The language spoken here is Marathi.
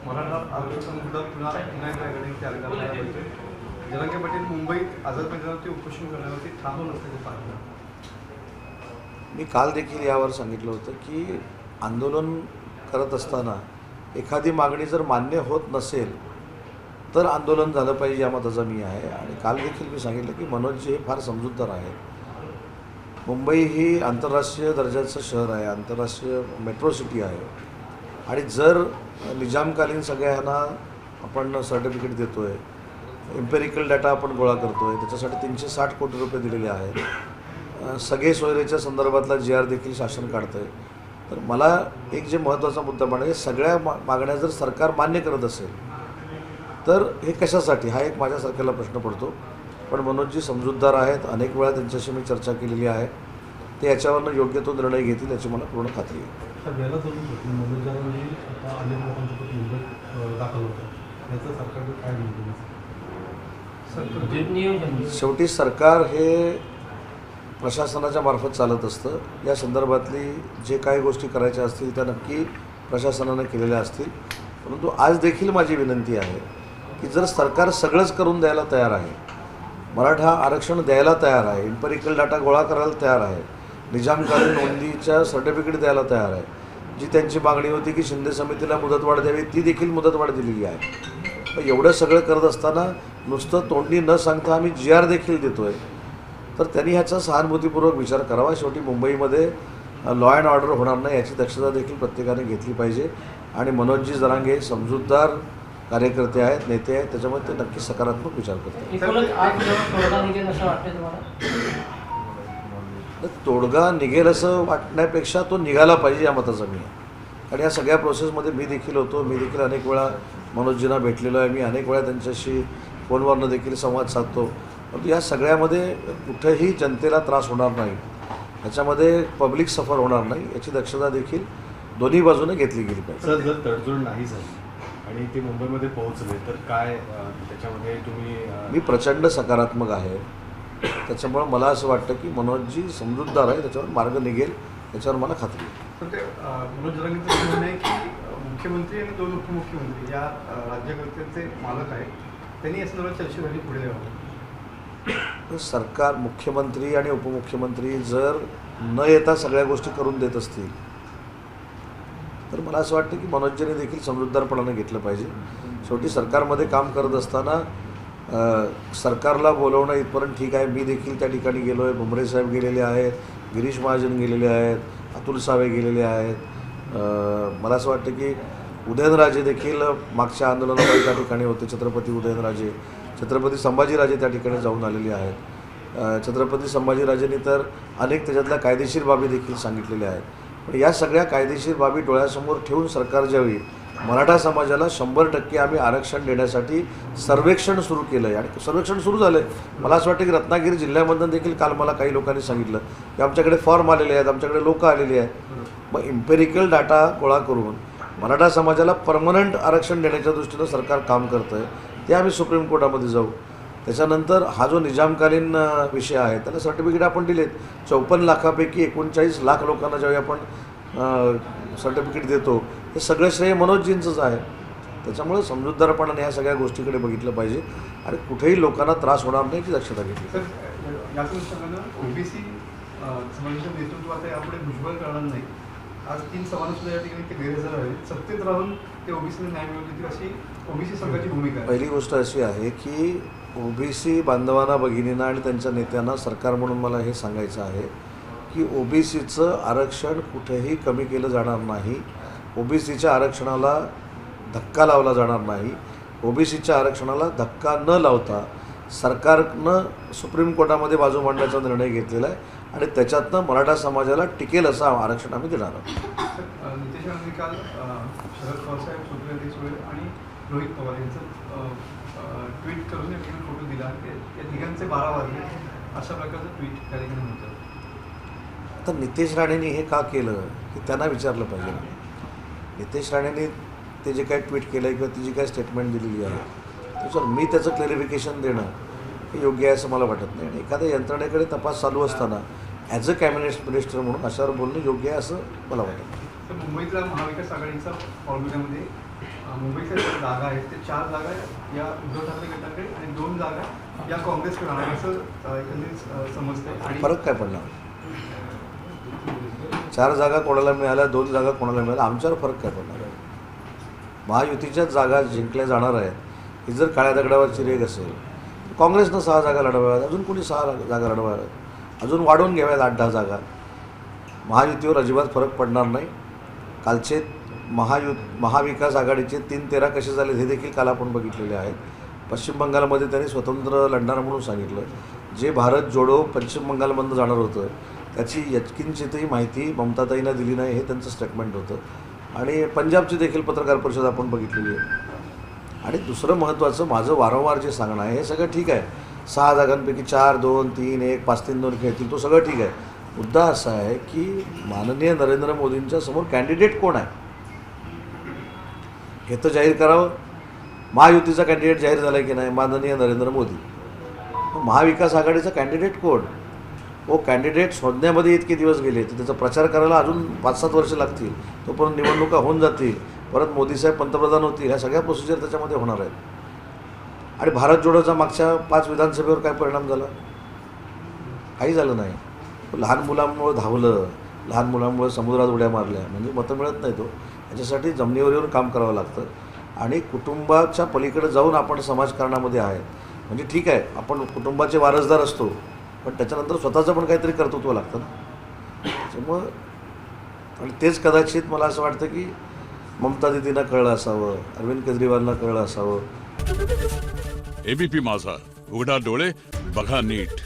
मराठा आरक्षण मुद्दा पुन्हा एकदा जरांगे पाटील मुंबईत आझाद मैदानावरती उपोषण करण्यावरती ठाम नसल्याचे पाहिलं. मी काल देखील यावर सांगितलं होतं की आंदोलन करत असताना एखादी मागणी जर मान्य होत नसेल तर आंदोलन झालं पाहिजे या मताचा मी आहे. आणि काल देखील मी सांगितलं की मनोजजी हे फार समजूतदार आहेत. मुंबई ही आंतरराष्ट्रीय दर्जाचं शहर आहे, आंतरराष्ट्रीय मेट्रो सिटी आहे. आणि जर निजामकालीन सगळ्यांना आपण सर्टिफिकेट देतो आहे, एम्पेरिकल डाटा आपण गोळा करतो आहे, त्याच्यासाठी 360 कोटी रुपये दिलेले आहेत, सगळे सोयरेच्या संदर्भातला GR देखील शासन काढतं आहे. तर मला एक जे महत्त्वाचा मुद्दा म्हणजे सगळ्या मागण्या जर सरकार मान्य करत असेल तर हे कशासाठी, हा एक माझ्यासारख्याला प्रश्न पडतो. पण मनोजजी समजूतदार आहेत. अनेक वेळा त्यांच्याशी मी चर्चा केलेली आहे. ते याच्यावरनं योग्य तो निर्णय घेतील याची मला पूर्ण खात्री आहे. शेवटी सरकार हे प्रशासनाच्या मार्फत चालत असतं. या संदर्भातली जे काही गोष्टी करायच्या असतील त्या नक्की प्रशासनाने केलेल्या असतील. परंतु आज देखील माझी विनंती आहे की जर सरकार सगळंच करून द्यायला तयार आहे, मराठा आरक्षण द्यायला तयार आहे, एम्पेरिकल डाटा गोळा करायला तयार आहे, निजामकालीन नोंदीच्या सर्टिफिकेट द्यायला तयार आहे, जी त्यांची मागणी होती की शिंदे समितीला मुदतवाढ द्यावी ती देखील मुदतवाढ दिलेली आहे. पण एवढं सगळं करत असताना नुसतं तोंडी न सांगता आम्ही GR देखील देतो आहे, तर त्यांनी ह्याचा सहानुभूतीपूर्वक विचार करावा. शेवटी मुंबईमध्ये लॉ अँड ऑर्डर होणार नाही याची दक्षता देखील प्रत्येकाने घेतली पाहिजे. आणि मनोजजी जरांगे समजूतदार कार्यकर्ते आहेत, नेते आहेत, त्याच्यामुळे ते नक्की सकारात्मक विचार करतात. तोडगा निघेल असं वाटण्यापेक्षा तो निघाला पाहिजे या मताचा मी आहे. आणि या सगळ्या प्रोसेसमध्ये मी देखील होतो. मी देखील अनेक वेळा मनोजजींना भेटलेलो आहे. मी अनेक वेळा त्यांच्याशी फोनवरनं देखील संवाद साधतो. परंतु या सगळ्यामध्ये कुठेही जनतेला त्रास होणार नाही, याच्यामध्ये पब्लिक सफर होणार नाही याची दक्षता देखील दोन्ही बाजूने घेतली गेली पाहिजे. सर, जर तडजोड नाही झाली आणि ते मुंबईमध्ये पोहोचले तर काय त्याच्यामध्ये तुम्ही मी प्रचंड सकारात्मक आहे. त्याच्यामुळं मला असं वाटतं की मनोजजी समजूतदार आहे, त्याच्यावर मार्ग निघेल याच्यावर मला खात्री आहे. पण ते मनोज जरांगेंचं म्हणणं आहे की मुख्यमंत्री आणि 2 उपमुख्यमंत्री या राज्यकर्त्यांचे मालक आहेत, त्यांनी या संदर्भात चर्चेसाठी पुढे यावं. सरकार, मुख्यमंत्री आणि उपमुख्यमंत्री जर न येता सगळ्या गोष्टी करून देत असतील तर मला असं वाटतं की मनोजजीने देखील समजूतदारपणाने घेतलं पाहिजे. शेवटी सरकारमध्ये काम करत असताना सरकारला बोलवणं इथपर्यंत ठीक आहे. मी देखील त्या ठिकाणी गेलो आहे. भुमरे साहेब गेलेले आहेत, गिरीश महाजन गेलेले आहेत, अतुल सावे गेलेले आहेत. मला असं वाटतं की उदयनराजे देखील मागच्या आंदोलनामध्ये त्या ठिकाणी होते. छत्रपती उदयनराजे, छत्रपती संभाजीराजे त्या ठिकाणी जाऊन आलेले आहेत. छत्रपती संभाजीराजेंनी तर अनेक त्याच्यातल्या कायदेशीर बाबी देखील सांगितलेल्या आहेत. पण या सगळ्या कायदेशीर बाबी डोळ्यासमोर ठेवून सरकार ज्यावेळी मराठा समाजाला 100% आम्ही आरक्षण देण्यासाठी सर्वेक्षण सुरू केलं आहे आणि सर्वेक्षण सुरू झालं आहे. मला असं वाटतं की रत्नागिरी जिल्ह्यामधून देखील काल मला काही लोकांनी सांगितलं की आमच्याकडे फॉर्म आलेले आहेत, आमच्याकडे लोक आलेली आहेत. मग एम्पेरिकल डाटा गोळा करून मराठा समाजाला परमनंट आरक्षण देण्याच्या दृष्टीनं सरकार काम करतं आहे. ते आम्ही सुप्रीम कोर्टामध्ये जाऊ. त्याच्यानंतर हा जो निजामकालीन विषय आहे त्याला सर्टिफिकेट आपण दिलेत. 54 लाखापैकी 39 लाख लोकांना ज्यावेळी आपण सर्टिफिकेट देतो हे सगळं श्रेय मनोजजींचंच आहे. त्याच्यामुळे समजूतदारपणाने या सगळ्या गोष्टीकडे बघितलं पाहिजे आणि कुठेही लोकांना त्रास होणार नाही याची दक्षता घेतली. तर याच अनुषंगानं ओबीसी समाजाच्या नेतृत्वात यापुढे भुजबळ करणार नाही. आज 3 सवालसुद्धा या ठिकाणी ते गैरहजर आहेत. सत्तेत राहून ते ओबीसीने न्याय मिळवून देतील अशी ओबीसी सरकारची भूमिका आहे. पहिली गोष्ट अशी आहे की ओबीसी बांधवांना, भगिनींना आणि त्यांच्या नेत्यांना सरकार म्हणून मला हे सांगायचं आहे की ओबीसीचं आरक्षण कुठेही कमी केलं जाणार नाही. ओबीसीच्या आरक्षणाला धक्का लावला जाणार नाही. ओबीसीच्या आरक्षणाला धक्का न लावता सरकारनं सुप्रीम कोर्टामध्ये बाजू मांडण्याचा निर्णय घेतलेला आहे आणि त्याच्यातनं मराठा समाजाला टिकेल असं आरक्षण आम्ही देणार आहोत. नितेश राणे काल शरद पवारसाहेब, सुप्रिया सुळे आणि रोहित पवार यांचं ट्विट करून या ठिकाणी फोटो दिला. या तिघांचे 12 वाजले अशा प्रकारचं ट्विट त्या ठिकाणी होतं. तर नितेश राणेंनी हे का केलं की त्यांना विचारलं पाहिजे. नितेश राणेंनी ते जे काय ट्विट केलं किंवा ती जी काय स्टेटमेंट दिलेली आहे त्याच्यावर मी त्याचं क्लॅरिफिकेशन देणं हे योग्य आहे असं मला वाटत नाही. आणि एखाद्या यंत्रणेकडे तपास चालू असताना ॲज अ कॅबिनेट मिनिस्टर म्हणून अशावर बोलणं योग्य आहे असं मला वाटतं. तर मुंबईतल्या महाविकास आघाडीचा फॉर्म्युल्यामध्ये मुंबईचे ज्या जागा आहेत ते 4 जागा या उद्धव ठाकरे गटाकडे आणि 2 जागा या काँग्रेसकडे राहणार असं एकंदरीत समजतंय. आणि फरक काय पडला? 4 जागा कोणाला मिळाल्या, 2 जागा कोणाला मिळाल्या, आमच्यावर फरक काय पडणार? महायुतीच्याच जागा जिंकल्या जाणार आहेत. ही जर काळ्या दगडावरची रेग असेल, काँग्रेसनं 6 जागा लढवाव्यात, अजून कोणी 6 जागा लढवाव्यात, अजून वाढवून घ्याव्यात 8-10 जागा. महायुतीवर अजिबात फरक पडणार नाही. कालचे महाविकास आघाडीचे 3-13 कसे झाले हे देखील काल आपण बघितलेले आहेत. पश्चिम बंगालमध्ये त्यांनी स्वतंत्र लढणार म्हणून सांगितलं. जे भारत जोडो पश्चिम बंगालमधनं जाणार होतं त्याची यत्किंचितही माहिती ममताताईंना दिली नाही, हे त्यांचं स्टेटमेंट होतं. आणि पंजाबची देखील पत्रकार परिषद आपण बघितलेली आहे. आणि दुसरं महत्त्वाचं, माझं वारंवार जे सांगणं आहे हे सगळं ठीक आहे. 6 जागांपैकी 4, 2, 3, 1, 5, 3, 2 खेळतील, तो सगळं ठीक आहे. मुद्दा असा आहे की माननीय नरेंद्र मोदींच्या समोर कॅन्डिडेट कोण आहे हे तर जाहीर करावं. महायुतीचा कॅन्डिडेट जाहीर झाला की नाही? माननीय नरेंद्र मोदी. महाविकास आघाडीचा कॅन्डिडेट कोण? कॅन्डिडेट शोधण्यामध्ये इतके दिवस गेले तर त्याचा प्रचार करायला अजून 5-7 वर्ष लागतील. तोपर्यंत निवडणुका होऊन जातील, परत मोदीसाहेब पंतप्रधान होतील, ह्या सगळ्या प्रोसिजर त्याच्यामध्ये होणार आहेत. आणि भारत जोडोचा मागच्या 5 विधानसभेवर काय परिणाम झाला? काही झालं नाही. लहान मुलांमुळे धावलं, लहान मुलांमुळे समुद्रात उड्या मारल्या म्हणजे मतं मिळत नाही. याच्यासाठी जमिनीवर येऊन काम करावं लागतं. आणि कुटुंबाच्या पलीकडे जाऊन आपण समाजकारणामध्ये आहे म्हणजे ठीक आहे, आपण कुटुंबाचे वारसदार असतो, पण त्याच्यानंतर स्वतःचं पण काहीतरी कर्तृत्व लागतं ना. त्याच्यामुळं आणि तेच कदाचित मला असं वाटतं की ममता दीदींना कळलं असावं, अरविंद केजरीवालला कळलं असावं. एबीपी माझा, उघडा डोळे बघा नीट.